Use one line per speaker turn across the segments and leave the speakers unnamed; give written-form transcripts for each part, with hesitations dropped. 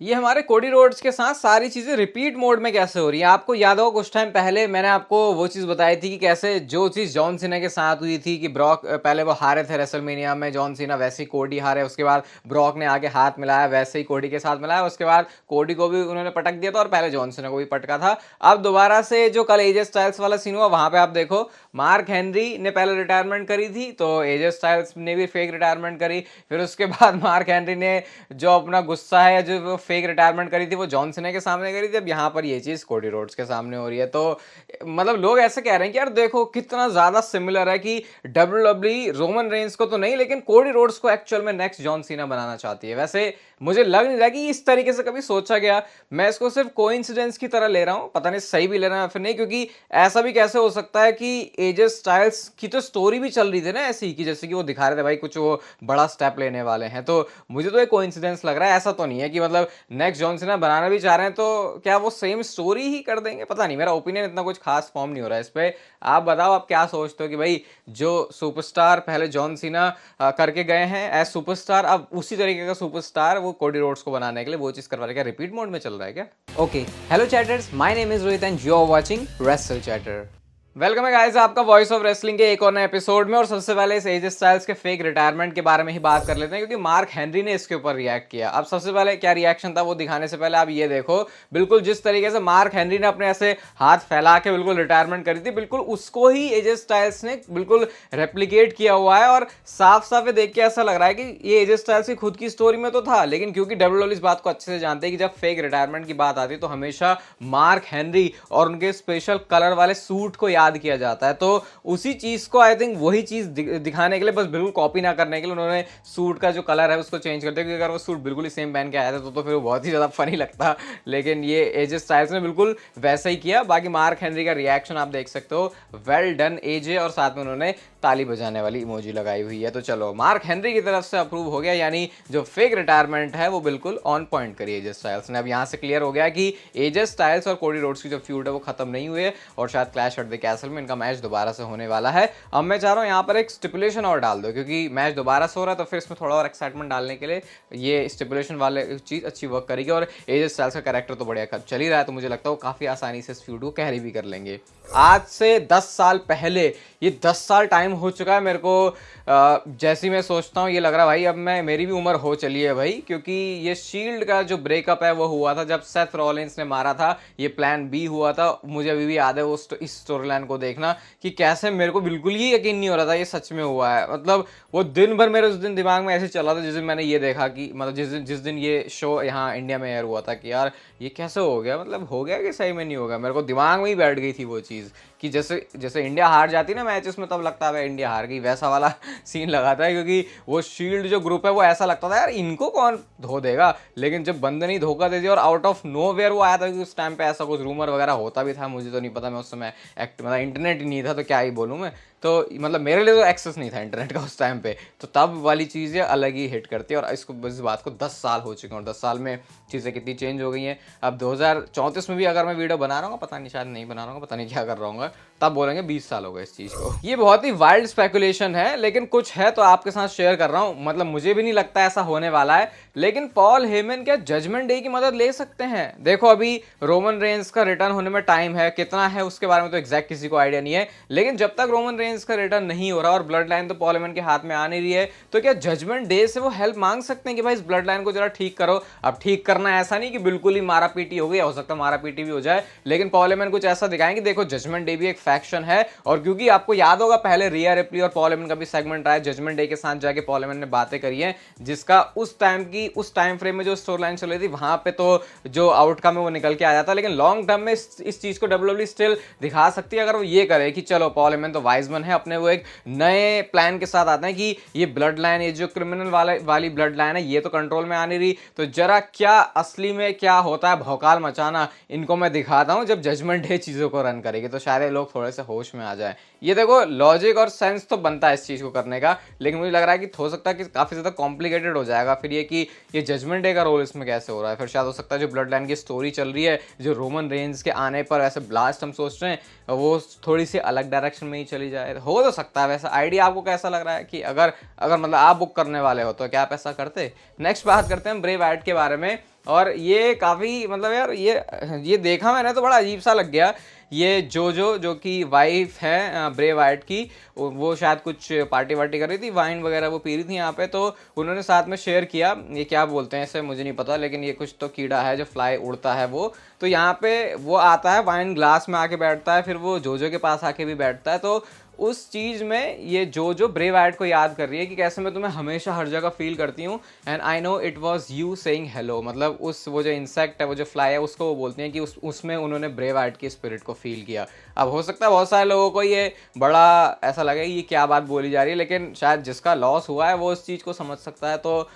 ये हमारे Cody Rhodes के साथ सारी चीज़ें रिपीट मोड में कैसे हो रही हैं? आपको याद होगा कुछ टाइम पहले मैंने आपको वो चीज़ बताई थी कि कैसे जो चीज़ जॉन सीना के साथ हुई थी कि ब्रॉक पहले वो हारे थे रेसलमेनिया में जॉन सीना, वैसे ही कोडी हारे, उसके बाद ब्रॉक ने आके हाथ मिलाया, वैसे ही कोडी के साथ मिलाया, उसके बाद कोडी को भी उन्होंने पटक दिया था और पहले जॉन सीना को भी पटका था। अब दोबारा से जो कल एजे स्टाइल्स वाला सीन हुआ वहाँ पे आप देखो मार्क हेनरी ने पहले रिटायरमेंट करी थी, तो एजे स्टाइल्स ने भी फेक रिटायरमेंट करी। फिर उसके बाद मार्क हेनरी ने जो अपना गुस्सा है, जो वो फेक रिटायरमेंट करी थी, वो जॉन सीना के सामने करी थी। अब यहाँ पर ये चीज़ कोडी रोड्स के सामने हो रही है। तो मतलब लोग ऐसे कह रहे हैं कि यार देखो कितना ज़्यादा सिमिलर है कि डब्ल्यूडब्ल्यूई रोमन रेंस को तो नहीं, लेकिन कोडी रोड्स को एक्चुअल में नेक्स्ट जॉन सीना बनाना चाहती है। वैसे मुझे लग नहीं रहा कि इस तरीके से कभी सोचा गया। मैं इसको सिर्फ कोइंसिडेंस की तरह ले रहा हूँ, पता नहीं सही भी ले रहा है या फिर नहीं, क्योंकि ऐसा भी कैसे हो सकता है कि एजे स्टाइल्स की तो स्टोरी भी चल रही थी ना ऐसी कि जैसे कि वो दिखा रहे थे भाई कुछ वो बड़ा स्टेप लेने वाले हैं। तो मुझे तो एक कोइंसिडेंस लग रहा है, ऐसा तो नहीं है कि मतलब नेक्स्ट जॉन सीना बनाना भी चाह रहे हैं तो क्या वो सेम स्टोरी ही कर देंगे, पता नहीं। मेरा ओपिनियन इतना कुछ खास फॉर्म नहीं हो रहा है इस पे। आप बताओ आप क्या सोचते हो कि भाई जो सुपरस्टार पहले जॉन सीना करके गए हैं एज सुपरस्टार, अब उसी तरीके का सुपरस्टार वो कोडी रोड्स को बनाने के लिए वो चीज करवा रहे हैं, क्या रिपीट मोड में चल रहा है क्या? Okay, hello chatters, my name is Rohit and you are watching Wrestle Chatter. Welcome है गाइस आपका वॉइस ऑफ रेसलिंग के एक और नए एपिसोड में। और सबसे पहले इस एजे स्टाइल्स के फेक रिटायरमेंट के बारे में ही बात कर लेते हैं, क्योंकि मार्क हेनरी ने इसके ऊपर रिएक्ट किया। अब सबसे पहले क्या रिएक्शन था वो दिखाने से पहले आप ये देखो, बिल्कुल जिस तरीके से मार्क हेनरी ने अपने ऐसे हाथ फैला के बिल्कुल रिटायरमेंट करी थी, बिल्कुल उसको ही एजे स्टाइल्स ने बिल्कुल रेप्लीकेट किया हुआ है। और साफ साफ देख के ऐसा लग रहा है कि ये एजे स्टाइल्स की खुद की स्टोरी में तो था, लेकिन क्योंकि डब्ल्यूडब्ल्यूई इस बात को अच्छे से जानते हैं कि जब फेक रिटायरमेंट की बात आती है तो हमेशा मार्क हेनरी और उनके स्पेशल कलर वाले सूट को याद किया जाता है। तो उसी चीज को आई थिंक वही चीज दिखाने के लिए, बस बिल्कुल कॉपी ना करने के लिए, उन्होंने सूट का जो कलर है उसको चेंज कर दिया। क्योंकि अगर वो सूट बिल्कुल ही सेम पहन के आया था तो फिर वो बहुत ही ज्यादा फनी लगता, लेकिन ये एजे स्टाइल्स ने बिल्कुल वैसा ही किया। बाकी मार्क हेनरी का रिएक्शन आप देख सकते हो, वेल डन एजे, और साथ में उन्होंने ताली बजाने वाली इमोजी लगाई हुई है। तो चलो मार्क हेनरी की तरफ से अप्रूव हो गया, यानी जो फेक रिटायरमेंट है वो बिल्कुल ऑन पॉइंट करी एजे स्टाइल्स ने। अब यहाँ से क्लियर हो गया कि एजे स्टाइल्स और कोडी रोड्स की जो फ्यूड है वो खत्म नहीं हुई है, और शायद क्लैश एट द कैसल में इनका मैच दोबारा से होने वाला है। अब मैं चाह रहा हूँ यहाँ पर एक स्टिपुलेशन और डाल दो, क्योंकि मैच दोबारा से हो रहा है तो फिर इसमें थोड़ा और एक्साइटमेंट डालने के लिए ये स्टिपुलेशन वाले चीज़ अच्छी वर्क करेगी। और एजे स्टाइल्स का कैरेक्टर तो बढ़िया चल ही रहा है, तो मुझे लगता है वो काफ़ी आसानी से इस फ्यूड को कैरी भी कर लेंगे। आज से 10 साल पहले, ये 10 साल टाइम हो चुका है मेरे को। जैसे ही मैं सोचता हूँ ये लग रहा है भाई अब मेरी भी उम्र हो चली है भाई, क्योंकि ये शील्ड का जो ब्रेकअप है वो हुआ था जब सेथ रॉलिंस ने मारा था, ये प्लान बी हुआ था। मुझे अभी भी याद है वो इस स्टोरी लाइन को देखना कि कैसे मेरे को बिल्कुल ही यकीन नहीं हो रहा था ये सच में हुआ है। मतलब वो दिन भर मेरे उस दिन दिमाग में ऐसे चला था जिस दिन मैंने ये देखा कि मतलब जिस दिन ये शो यहाँ इंडिया में एयर हुआ था कि यार ये कैसे हो गया, मतलब हो गया कि सही में नहीं होगा। मेरे को दिमाग में ही बैठ गई थी वो चीज़ कि जैसे जैसे इंडिया हार जाती ना मैचेस में तब लगता है इंडिया हार गई, वैसा वाला सीन लगाता है। क्योंकि वो शील्ड जो ग्रुप है वो ऐसा लगता था यार इनको कौन धो देगा, लेकिन जब बंदे ने धोखा दे दिया और आउट ऑफ नो वेयर वो आया था। कि उस टाइम पे ऐसा कुछ रूमर वगैरह होता भी था, मुझे तो नहीं पता, मैं उस समय मतलब इंटरनेट ही नहीं था तो क्या ही बोलूँ मैं। तो मतलब मेरे लिए तो एक्सेस नहीं था इंटरनेट का उस टाइम पे, तो तब वाली चीज़ें अलग ही हिट करती है। और इसको इस बात को 10 साल हो चुके हैं और 10 साल में चीज़ें कितनी चेंज हो गई हैं। अब 2034 में भी अगर मैं वीडियो बना रहा हूँ, पता नहीं शायद नहीं बना रहा हूँ, पता नहीं क्या कर रहा हूँ, तब बोलेंगे 20 साल हो गए इस चीज़ को। ये बहुत ही वाइल्ड स्पेकुलेशन है, लेकिन कुछ है तो आपके साथ शेयर कर रहा हूँ। मतलब मुझे भी नहीं लगता ऐसा होने वाला है, लेकिन पॉल हेमन क्या जजमेंट डे की मदद ले सकते हैं? देखो अभी रोमन रेंस का रिटर्न होने में टाइम है, कितना है उसके बारे में तो एग्जैक्ट किसी को आइडिया नहीं है, लेकिन जब तक रोमन रेंस का रिटर्न नहीं हो रहा और ब्लड लाइन तो पॉल हेमन के हाथ में आ नहीं रही है, तो क्या जजमेंट डे से वो हेल्प मांग सकते हैं कि भाई इस ब्लड लाइन को जरा ठीक करो? अब ठीक करना ऐसा नहीं कि बिल्कुल ही मारा पीटी हो गई, हो सकता है मारा पीटी भी हो जाए, लेकिन पॉल हेमन कुछ ऐसा दिखाएंगे देखो जजमेंट डे भी एक फैक्शन है। और क्योंकि आपको याद होगा पहले रिया रिप्ली और पॉल हेमन का भी सेगमेंट आया, जजमेंट डे के साथ जाके पॉल हेमन ने बातें करी है, जिसका उस टाइम फ्रेम में जो स्टोरी लाइन चल रही थी वहां पे तो जो आउटकम है वो निकल के आ जाता। लेकिन लॉन्ग टर्म में इस चीज को डब्ल्यूडब्ल्यूई स्टिल दिखा सकती है अगर वो ये करे कि चलो पॉल हेमन तो वाइजमैन है अपने, वो एक नए प्लान के साथ आते हैं कि ये ब्लड लाइन, ये जो क्रिमिनल वाली ब्लड लाइन है ये तो कंट्रोल में आ नहीं रही, तो जरा क्या असली में क्या होता है भौकाल मचाना इनको मैं दिखाता हूं जब जजमेंट डे चीजों को रन करेगी, तो शायद लोग थोड़े से होश में आ जाए। ये देखो लॉजिक और सेंस तो बनता है इस चीज को करने का, लेकिन मुझे लग रहा है कि हो सकता है कि काफी ज्यादा कॉम्प्लिकेटेड हो जाएगा फिर ये कि ये जजमेंट डे का रोल इसमें कैसे हो रहा है। फिर शायद हो सकता है जो ब्लड लाइन की स्टोरी चल रही है, जो रोमन रेंज के आने पर ऐसे ब्लास्ट हम सोच रहे हैं, वो थोड़ी सी अलग डायरेक्शन में ही चली जाए, हो तो सकता है। वैसा आइडिया आपको कैसा लग रहा है कि अगर मतलब आप बुक करने वाले हो तो क्या आप ऐसा करते? नेक्स्ट बात करते हैं ब्रे वाइट के बारे में। और ये काफ़ी मतलब यार ये देखा मैंने तो बड़ा अजीब सा लग गया। ये जो कि वाइफ है ब्रे वाइट की, वो शायद कुछ पार्टी वार्टी कर रही थी, वाइन वगैरह वो पी रही थी यहाँ पे, तो उन्होंने साथ में शेयर किया, ये क्या बोलते हैं इसे मुझे नहीं पता, लेकिन ये कुछ तो कीड़ा है जो फ्लाई उड़ता है वो, तो यहाँ पे वो आता है वाइन ग्लास में आके बैठता है, फिर वो जोजो के पास आके भी बैठता है। तो उस चीज़ में ये जो ब्रे वाइट को याद कर रही है कि कैसे मैं तुम्हें हमेशा हर जगह फील करती हूँ, and I know it was you saying hello, मतलब उस वो जो इंसेक्ट है, वो जो फ्लाई है, उसको वो बोलती हैं कि उसमें उन्होंने ब्रे वाइट की स्पिरिट को फील किया। अब हो सकता है बहुत सारे लोगों को ये बड़ा ऐसा लगे ये क्या बात बोली जा रही है, लेकिन शायद जिसका लॉस हुआ है वो उस चीज़ को समझ सकता है। तो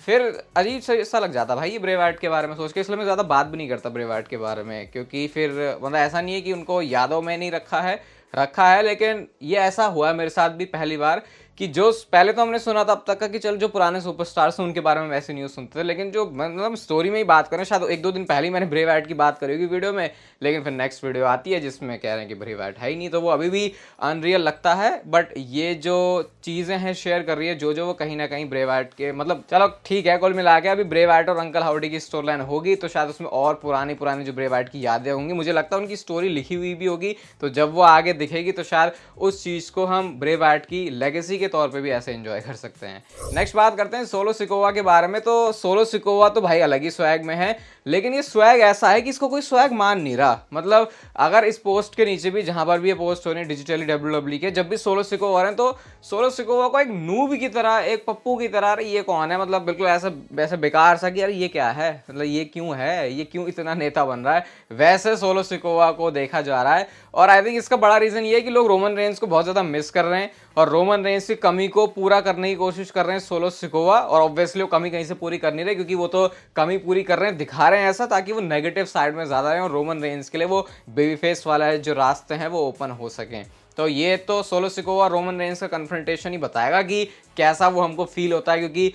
फिर अजीब सा लग जाता भाई ये ब्रे वाइट के बारे में सोच के, इसलिए मैं ज़्यादा बात भी नहीं करता ब्रे वाइट के बारे में, क्योंकि फिर मतलब ऐसा नहीं है कि उनको यादों में नहीं रखा है, लेकिन ये ऐसा हुआ है मेरे साथ भी पहली बार कि जो पहले तो हमने सुना था अब तक का कि चल जो पुराने सुपरस्टार्स हैं उनके बारे में वैसे न्यूज़ सुनते थे, लेकिन जो मतलब स्टोरी में ही बात करें, शायद 1-2 दिन पहले ही मैंने ब्रे वाइट की बात करी होगी वीडियो में, लेकिन फिर नेक्स्ट वीडियो आती है जिसमें कह रहे हैं कि ब्रे वाइट है ही नहीं, तो वो अभी भी अनरियल लगता है। बट ये जो चीज़ें हैं शेयर कर रही है जो वो कहीं ना कहीं ब्रे वाइट के, मतलब चलो ठीक है, कुल मिला के अभी ब्रे वाइट और अंकल हाउडी की स्टोरी लाइन होगी तो शायद उसमें और पुरानी जो ब्रे वाइट की यादें होंगी, मुझे लगता है उनकी स्टोरी लिखी हुई भी होगी, तो जब वो आगे दिखेगी तो शायद उस चीज़ को हम ब्रे वाइट की लेगेसी के तौर पर भी ऐसे एंजॉय कर सकते हैं। नेक्स्ट बात करते हैं सोलो सिकोवा के बारे में। तो सोलो सिकोवा तो भाई अलग ही स्वैग में है, लेकिन ये स्वैग ऐसा है कि इसको कोई स्वैग मान नहीं रहा। मतलब अगर इस पोस्ट के नीचे भी जहां पर भी ये पोस्ट हो रही है डिजिटली डब्ल्यूडब्ल्यू के, जब भी सोलो सिकोवा रहे हैं तो सोलो सिकोवा को एक नूब की तरह, एक पप्पू की तरह, अरे ये कौन है, मतलब बिल्कुल ऐसा वैसे बेकार सा कि यार ये क्या है, मतलब ये क्यों है, ये क्यों इतना नेता बन रहा है, वैसे सोलो सिकोवा को देखा जा रहा है। और आई थिंक इसका बड़ा रीजन ये है कि लोग रोमन रेंज को बहुत ज्यादा मिस कर रहे हैं और रोमन रेंज की कमी को पूरा करने की कोशिश कर रहे हैं सोलो सिकोवा, और ऑब्वियसली वो कमी कहीं से पूरी कर नहीं रहे, क्योंकि वो तो कमी पूरी कर रहे हैं, दिखा रहे हैं ऐसा ताकि वो नेगेटिव साइड में ज्यादा रहे और रोमन रेंज के लिए वो बेबी फेस वाला जो रास्ते हैं वो ओपन हो सकें। तो ये तो सोलो सिकोवा रोमन रेंज का कन्फ्रंटेशन ही बताएगा कि कैसा वो हमको फील होता है, क्योंकि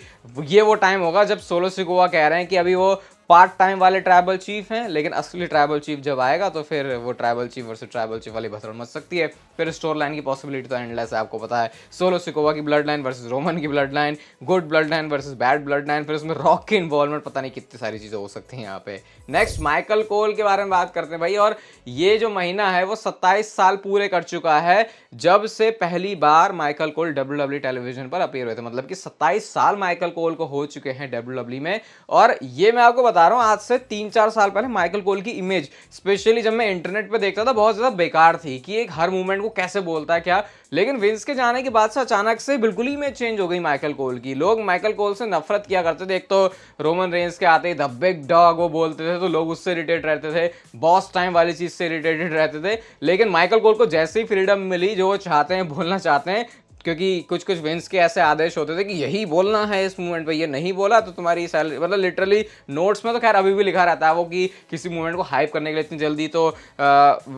ये वो टाइम होगा जब सोलो सिकोवा कह रहे हैं कि अभी वो पार्ट टाइम वाले ट्राइबल चीफ हैं, लेकिन असली ट्राइबल चीफ जब आएगा तो फिर वो tribal chief versus tribal chief वाली भसड़ मच सकती है। फिर स्टोरी लाइन की पॉसिबिलिटी तो एंडलेस है, आपको पता है, सोलो सिकोवा की ब्लड लाइन वर्सेस रोमन की blood line, good blood line versus bad blood line, फिर उसमें रॉक की इन्वॉल्वमेंट, पता नहीं कितनी सारी चीजें हो सकती हैं यहाँ पे। नेक्स्ट माइकल कोल के बारे में बात करते हैं भाई, और ये जो महीना है वो 27 साल पूरे कर चुका है जब से पहली बार माइकल कोल डब्ल्यूडब्ल्यू टेलीविजन पर अपीयर हुए थे। मतलब कि 27 साल माइकल कोल को हो चुके हैं डब्ल्यूडब्ल्यू में, और ये मैं आपको बता रहा हूँ आज से 3-4 साल पहले माइकल कोल की इमेज, स्पेशली जब मैं इंटरनेट पे देखता था, बहुत ज्यादा बेकार थी कि एक हर मूवमेंट को कैसे बोलता है क्या, लेकिन विंस के जाने के बाद से अचानक से बिल्कुल ही इमेज चेंज हो गई माइकल कोल की। लोग माइकल कोल से नफरत किया करते थे, एक तो रोमन रेंज के आते ही द बिग डॉग वो बोलते थे तो लोग उससे इरिटेट रहते थे, बॉस टाइम वाली चीज से इरिटेटेड रहते थे, लेकिन माइकल कोल को जैसे ही फ्रीडम मिली, जो वो चाहते हैं बोलना चाहते हैं, क्योंकि कुछ विंस के ऐसे आदेश होते थे कि यही बोलना है इस मूवमेंट पे, ये नहीं बोला तो तुम्हारी सैलरी, मतलब लिटरली नोट्स में तो खैर अभी भी लिखा रहता है वो कि किसी मूवमेंट को हाइप करने के लिए इतनी जल्दी तो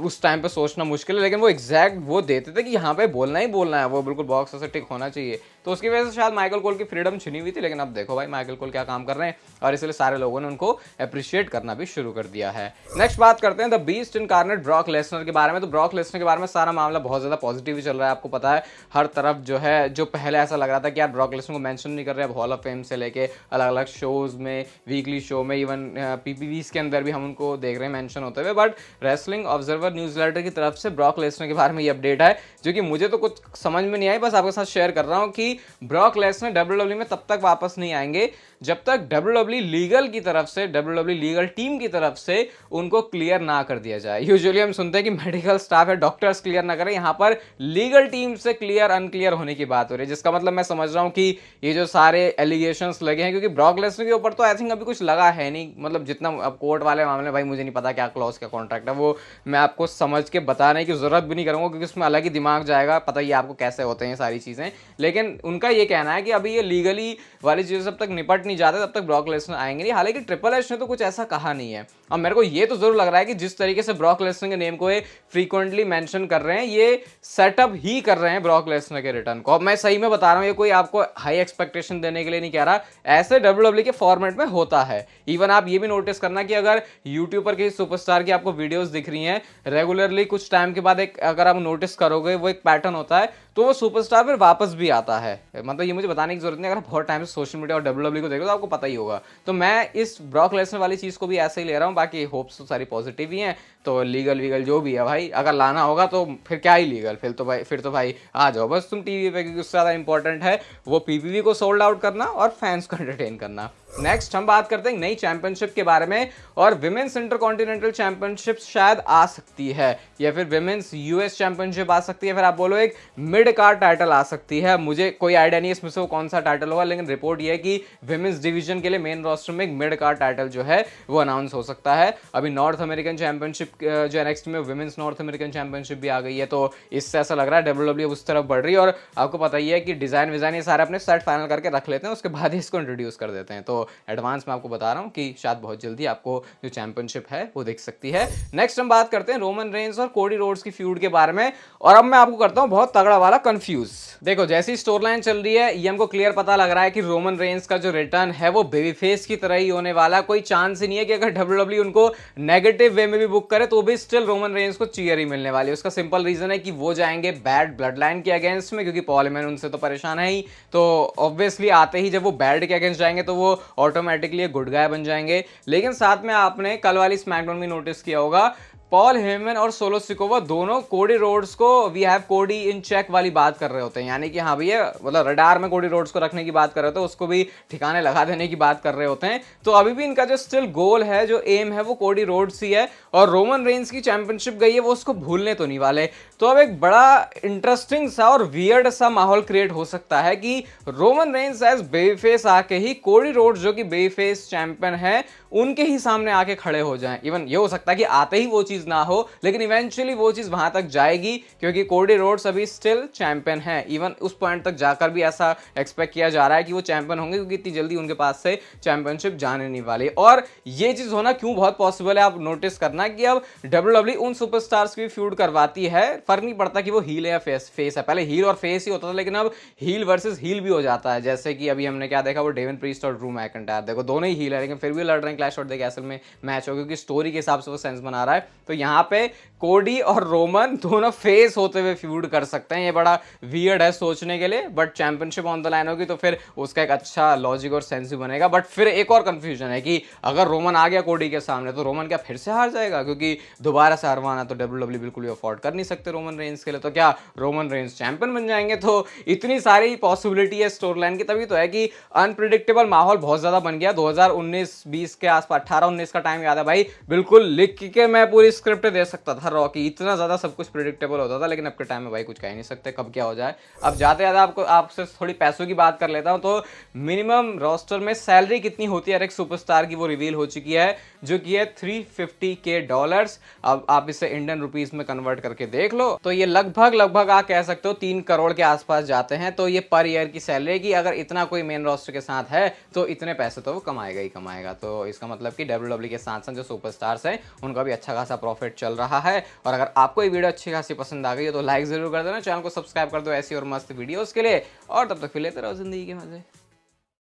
उस टाइम पे सोचना मुश्किल है, लेकिन वो एग्जैक्ट वो देते थे कि यहाँ पे बोलना ही बोलना है, वो बिल्कुल बॉक्स से टिक होना चाहिए। तो उसकी वजह से शायद माइकल कोल की फ्रीडम छिनी हुई थी, लेकिन अब देखो भाई माइकल कोल क्या काम कर रहे हैं, और इसलिए सारे लोगों ने उनको अप्रिशिएट करना भी शुरू कर दिया है। नेक्स्ट बात करते हैं the beast incarnate Brock Lesnar के बारे में। तो ब्रॉक लेसनर के बारे में सारा मामला बहुत ज्यादा पॉजिटिव ही चल रहा है, आपको पता है, हर तरफ जो है, जो पहले ऐसा लग रहा था कि यार ब्रॉक लेसनर को मेंशन नहीं कर रहे, अब हॉल ऑफ फेम से लेके अलग अलग शोज में, वीकली शो में, इवन पीपीवीज के अंदर भी हम उनको देख रहे हैं मेंशन होते हुए। बट रेसलिंग ऑब्जर्वर न्यूज़लेटर की तरफ से ब्रॉक लेसनर के बारे में ये अपडेट है, जो कि मुझे तो कुछ समझ में नहीं आई, बस आपके साथ शेयर कर रहा हूँ कि ब्रॉक लेसनर डब्ल्यूडब्ल्यू में तब तक वापस नहीं आएंगे जब तक डब्ल्यूडब्ल्यू लीगल की तरफ से, डब्ल्यूडब्ल्यू लीगल टीम की तरफ से उनको क्लियर ना कर दिया जाए। यूजुअली हम सुनते हैं कि मेडिकल स्टाफ या डॉक्टर्स क्लियर ना करें, यहाँ पर लीगल टीम से क्लियर अनक्लियर होने की बात हो रही है, जिसका मतलब मैं समझ रहा हूँ कि ये जो सारे एलिगेशंस लगे हैं, क्योंकि ब्रॉक लेसनर के ऊपर तो आई थिंक अभी कुछ लगा है नहीं, मतलब जितना अब कोर्ट वाले मामले, भाई मुझे नहीं पता क्या क्लॉज क्या कॉन्ट्रैक्ट है, वो मैं आपको समझ के बताने की जरूरत भी नहीं करूंगा, क्योंकि उसमें अलग ही दिमाग जाएगा, पता ही आपको कैसे होते हैं सारी चीजें। लेकिन उनका ये कहना है कि अभी ये लीगली वाली चीजें जब तक निपट नहीं जाते तब तक ब्रॉक लेसनर आएंगे नहीं। हालांकि ट्रिपल एच ने तो कुछ ऐसा कहा नहीं है। अब मेरे को ये तो जरूर लग रहा है कि जिस तरीके से ब्रॉक लेसनर के नेम को ये फ्रीक्वेंटली मेंशन कर रहे हैं, ये सेटअप ही कर रहे हैं ब्रॉक लेसनर के रिटर्न को। अब मैं सही में बता रहा हूं, ये कोई आपको हाई एक्सपेक्टेशन देने के लिए नहीं कह रहा, ऐसे डब्ल्यूडब्ल्यू के फॉर्मेट में होता है। इवन आप ये भी नोटिस करना कि अगर यूट्यूब पर किसी सुपरस्टार की आपको वीडियोस दिख रही हैं रेगुलरली, कुछ टाइम के बाद एक अगर आप नोटिस करोगे वो एक पैटर्न होता है, तो वो सुपरस्टार फिर वापस भी आता है। मतलब ये मुझे बताने की जरूरत नहीं, अगर आप बहुत टाइम से सोशल मीडिया और डब्ल्यूडब्ल्यू को देख रहे हो तो आपको पता ही होगा। तो मैं इस ब्रॉक लेसनर वाली चीज़ को भी ऐसे ही ले रहा हूँ, बाकी होप्स तो सारी पॉजिटिव ही हैं। तो लीगल वीगल जो भी है भाई, अगर लाना होगा तो फिर क्या ही लीगल, फिर तो भाई आ जाओ बस तुम टीवी पे, क्योंकि उससे ज़्यादा इंपॉर्टेंट है वो पीपीवी को सोल्ड आउट करना और फैंस को एंटरटेन करना। नेक्स्ट हम बात करते हैं नई चैंपियनशिप के बारे में, और विमेंस इंटरकॉन्टिनेंटल चैंपियनशिप शायद आ सकती है, या फिर विमेंस यूएस चैंपियनशिप आ सकती है, फिर आप बोलो एक मिड कार्ड टाइटल आ सकती है। मुझे कोई आइडिया नहीं है इसमें से वो कौन सा टाइटल होगा, लेकिन रिपोर्ट ये है कि विमेंस डिवीजन के लिए मेन रोस्टर में एक मिड कार्ड टाइटल जो है वो अनाउंस हो सकता है। अभी नॉर्थ अमेरिकन चैंपियनशिप जो नेक्स्ट में विमेंस नॉर्थ अमेरिकन चैंपियनशिप भी आ गई है, तो इससे ऐसा लग रहा है डब्ल्यूडब्ल्यू उस तरफ बढ़ रही है। और आपको पता ही है कि डिजाइन विजाइन ये सारे अपने सेट फाइनल करके रख लेते हैं, उसके बाद ही इसको इंट्रोड्यूस कर देते हैं। तो एडवांस में आपको बता रहा हूं कि शायद बहुत जल्दी आपको जो चैंपियनशिप है वो दिख सकती है। नेक्स्ट हम बात करते हैं रोमन रेंस और कोडी रोड्स की फ्यूड के बारे में, और अब मैं आपको करता हूं बहुत तगड़ा वाला कंफ्यूज। देखो जैसी स्टोरी लाइन चल रही है ये हमको क्लियर पता लग रहा है कि रोमन रेंस का जो रिटर्न है वो बेबी फेस की तरह ही होने वाला। कोई चांस ही नहीं है कि अगर डब्ल्यूडब्ल्यू उनको नेगेटिव वे में भी बुक करे तो भी स्टिल रोमन रेंस को चीयर ही मिलने वाली है। उसका सिंपल रीजन है कि वो जाएंगे बैड ब्लड लाइन के अगेंस्ट में, क्योंकि पॉल हेमन उनसे तो परेशान है ही। तो ऑब्वियसली आते ही जब वो बैड के अगेंस्ट जाएंगे तो वो ऑटोमेटिकली गुड गाय बन जाएंगे। लेकिन साथ में आपने कल वाली स्मैकडाउन में नोटिस किया होगा, पॉल हेमन और सोलो सिकोवा दोनों कोडी रोड्स को वी हैव कोडी इन चेक वाली बात कर रहे होते हैं, यानी कि हाँ भैया मतलब रडार में कोडी रोड्स को रखने की बात कर रहे होते हैं, उसको भी ठिकाने लगा देने की बात कर रहे होते हैं। तो अभी भी इनका जो स्टिल गोल है, जो एम है, वो कोडी रोड्स ही है, और रोमन रेंस की चैंपियनशिप गई है वो उसको भूलने तो नहीं वाले। तो अब एक बड़ा इंटरेस्टिंग सा और वियर्ड सा माहौल क्रिएट हो सकता है कि Roman Reigns as baby face आके ही कोडी रोड्स जो कि बेबी फेस चैंपियन है उनके ही सामने आके खड़े हो जाएं। इवन ये हो सकता है कि आते ही वो चीज ना हो, लेकिन इवेंचुअली वो चीज वहां तक जाएगी, क्योंकि कोडी रोड्स अभी स्टिल चैंपियन है। इवन उस पॉइंट तक जाकर भी ऐसा एक्सपेक्ट किया जा रहा है कि वो चैंपियन होंगे, क्योंकि इतनी जल्दी उनके पास से चैंपियनशिप जाने नहीं वाली। और ये चीज होना क्यों बहुत पॉसिबल है, आप नोटिस करना कि अब डब्ल्यूडब्ल्यू उन सुपरस्टार्स की फ्यूड करवाती है, फर्क नहीं पड़ता कि वो हील है या फेस है। पहले हील और फेस ही होता था, लेकिन अब हील वर्सेस हील भी हो जाता है। जैसे कि अभी हमने क्या देखा, वो डेवन प्रीस्ट और ड्रू मैकिंटायर, देखो दोनों ही हील है लेकिन फिर भी लड़ रहे हैं क्लैश ऑफ द कैसल में मैच हो, क्योंकि स्टोरी के हिसाब से वो सेंस बना रहा है। तो यहाँ पे कोडी और रोमन दोनों फेस होते हुए फ्यूड कर सकते हैं। ये बड़ा वियर्ड है सोचने के लिए, but championship on the line होगी तो फिर उसका एक अच्छा लॉजिक और सेंस भी बनेगा। बट फिर एक और कंफ्यूजन है कि अगर रोमन आ गया कोडी के सामने तो रोमन क्या फिर से हार जाएगा, क्योंकि दोबारा से हारवाना तो डब्ल्यूडब्ल्यू बिल्कुल भी अफोर्ड कर नहीं सकते रोमन रेंस के लिए। तो क्या रोमन रेंस चैंपियन बन जाएंगे? तो इतनी सारी पॉसिबिलिटी है स्टोरी लाइन की, तभी तो है कि अनप्रिडिक्टेबल माहौल बहुत ज्यादा बन गया। 2019-20 के आसपास, 18-19 का टाइम याद है भाई, बिल्कुल लिख के मैं पूरी स्क्रिप्ट दे सकता था रॉ की, इतना ज्यादा सब कुछ प्रिडिक्टेबल होता था। लेकिन अब के टाइम में भाई कुछ कह नहीं सकते कब क्या हो जाए। अब जाते जाते आपसे थोड़ी पैसों की बात कर लेता हूं। तो मिनिमम रोस्टर में सैलरी कितनी होती है हर एक सुपरस्टार की, वो रिवील हो चुकी है, जो कि है $350K। अब आप इसे इंडियन रुपीस में कन्वर्ट करके देख लो तो ये लगभग आप कह सकते हो 3 करोड़ के आसपास जाते हैं। तो ये पर ईयर की सैलरी की, अगर इतना कोई मेन रोस्टर के साथ है तो इतने पैसे तो वो कमाएगा ही कमाएगा। तो इसका मतलब कि डब्ल्यूडब्ल्यू के साथ साथ जो सुपरस्टार्स हैं उनका भी अच्छा खासा प्रॉफिट चल रहा है। और अगर आपको ये वीडियो अच्छी खासी पसंद आ गई है तो लाइक जरूर कर देना, चैनल को सब्सक्राइब कर दो ऐसी और मस्त वीडियोस के लिए, और तब तक फिर लेते रहो जिंदगी के मजे।